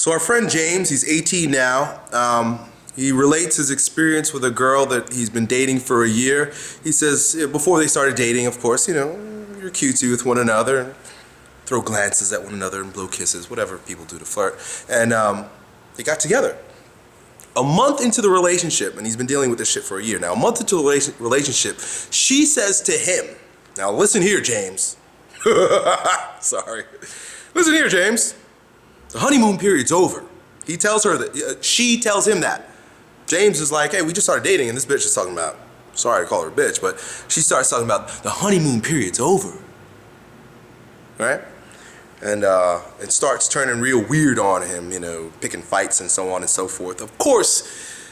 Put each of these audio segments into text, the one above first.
So our friend James, he's 18 now. He relates his experience with a girl that he's been dating for a year. He says before they started dating, of course, you know, you're cutesy with one another, throw glances at one another and blow kisses, whatever people do to flirt. And they got together. A month into the relationship, and he's been dealing with this shit for a year now, a month into the relationship, she says to him, now listen here, James. Sorry. Listen here, James. The honeymoon period's over. He tells her that, she tells him that. James is like, hey, we just started dating and this bitch is talking about, sorry to call her a bitch, but she starts talking about the honeymoon period's over. Right? And it starts turning real weird on him, you know, picking fights and so on and so forth. Of course,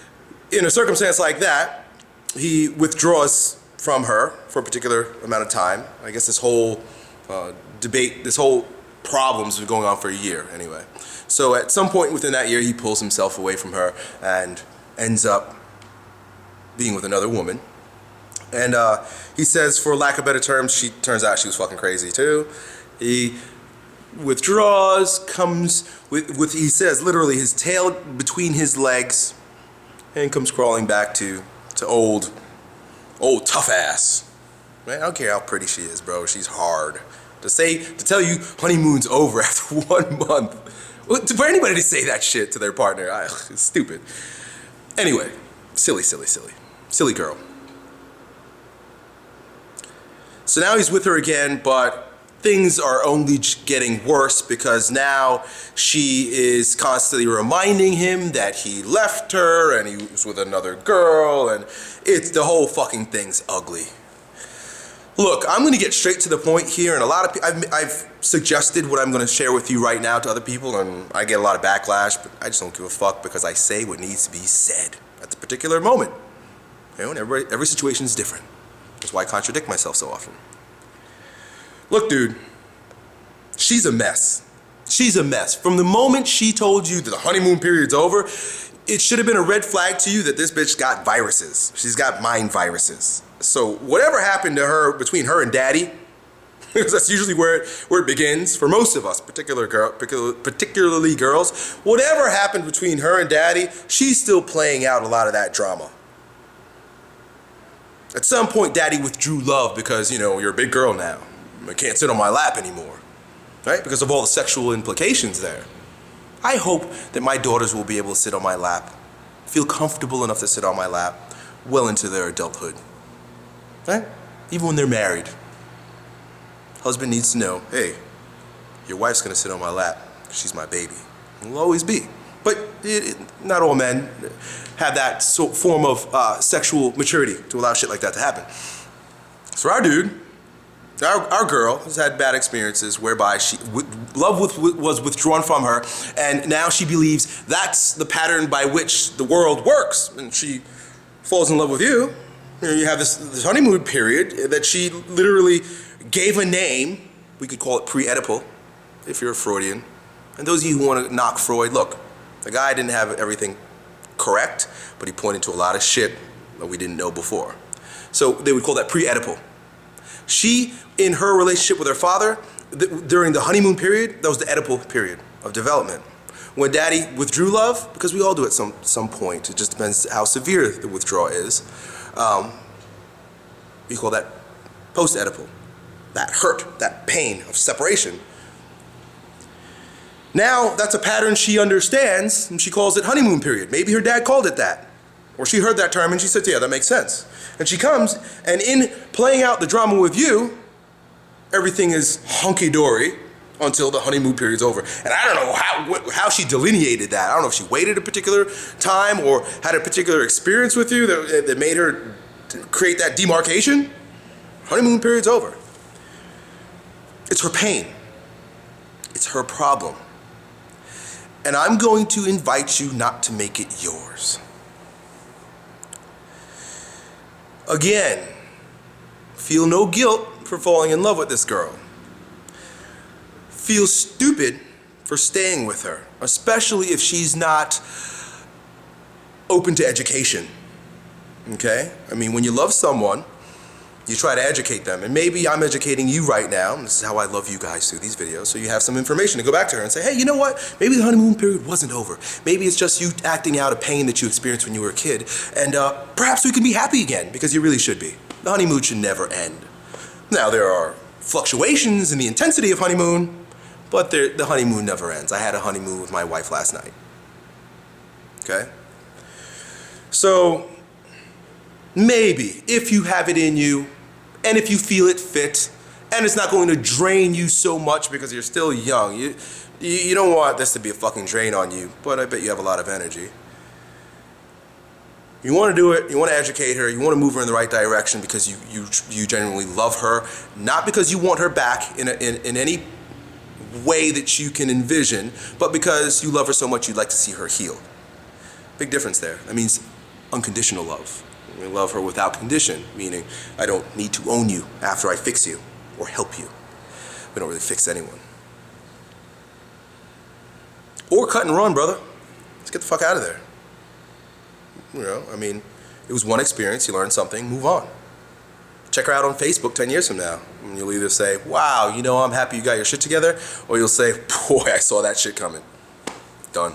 in a circumstance like that, he withdraws from her for a particular amount of time. I guess this whole debate, this whole problem's been going on for a year anyway. So at some point within that year, he pulls himself away from her and ends up being with another woman. And he says, for lack of better terms, turns out she was fucking crazy too. He withdraws, comes with he says literally his tail between his legs, and comes crawling back to old tough ass. Man, I don't care how pretty she is, bro. She's hard. To tell you honeymoon's over after 1 month. For anybody to say that shit to their partner, it's stupid. Anyway, silly girl. So now he's with her again, but things are only getting worse because now she is constantly reminding him that he left her and he was with another girl, and the whole fucking thing's ugly. Look, I'm going to get straight to the point here, and a lot of people, I've suggested what I'm going to share with you right now to other people, and I get a lot of backlash, but I just don't give a fuck because I say what needs to be said at the particular moment. You know, and every situation is different. That's why I contradict myself so often. Look, dude, she's a mess. She's a mess. From the moment she told you that the honeymoon period's over, it should have been a red flag to you that this bitch got viruses. She's got mind viruses. So whatever happened to her, between her and daddy, because that's usually where it begins for most of us, particularly girls, whatever happened between her and daddy, she's still playing out a lot of that drama. At some point, daddy withdrew love because, you know, you're a big girl now. I can't sit on my lap anymore, right? Because of all the sexual implications there. I hope that my daughters will be able to sit on my lap, feel comfortable enough to sit on my lap well into their adulthood. Right? Even when they're married. Husband needs to know, hey, your wife's gonna sit on my lap. She's my baby. It will always be. But not all men have that form of sexual maturity to allow shit like that to happen. So our dude, our girl has had bad experiences whereby love was withdrawn from her, and now she believes that's the pattern by which the world works, and she falls in love with you. You know, you have this honeymoon period that she literally gave a name. We could call it pre-Oedipal, if you're a Freudian. And those of you who want to knock Freud, look, the guy didn't have everything correct, but he pointed to a lot of shit that we didn't know before. So they would call that pre-Oedipal. She, in her relationship with her father, during the honeymoon period, that was the Oedipal period of development. When daddy withdrew love, because we all do at some point, it just depends how severe the withdrawal is, we call that post-Oedipal. That hurt, that pain of separation. Now, that's a pattern she understands, and she calls it honeymoon period. Maybe her dad called it that. Or she heard that term and she said, yeah, that makes sense. And she comes, and in playing out the drama with you, everything is hunky-dory until the honeymoon period's over. And I don't know how she delineated that. I don't know if she waited a particular time or had a particular experience with you that made her create that demarcation. Honeymoon period's over. It's her pain. It's her problem. And I'm going to invite you not to make it yours. Again, feel no guilt for falling in love with this girl. Feel stupid for staying with her, especially if she's not open to education. Okay? I mean, when you love someone, You try to educate them, and maybe I'm educating you right now, and this is how I love you guys through these videos, so you have some information to go back to her and say, hey, you know what? Maybe the honeymoon period wasn't over. Maybe it's just you acting out a pain that you experienced when you were a kid, and perhaps we can be happy again, because you really should be. The honeymoon should never end. Now, there are fluctuations in the intensity of honeymoon, but the honeymoon never ends. I had a honeymoon with my wife last night. Okay? So, maybe, if you have it in you, and if you feel it fit, and it's not going to drain you so much because you're still young, you don't want this to be a fucking drain on you, but I bet you have a lot of energy. You want to do it, you want to educate her, you want to move her in the right direction because you genuinely love her, not because you want her back in any way that you can envision, but because you love her so much you'd like to see her heal. Big difference there. That means unconditional love. We love her without condition, meaning I don't need to own you after I fix you or help you. We don't really fix anyone. Or cut and run, brother. Let's get the fuck out of there. You know, I mean, it was one experience, you learned something, move on. Check her out on Facebook 10 years from now. And you'll either say, wow, you know, I'm happy you got your shit together, or you'll say, boy, I saw that shit coming. Done.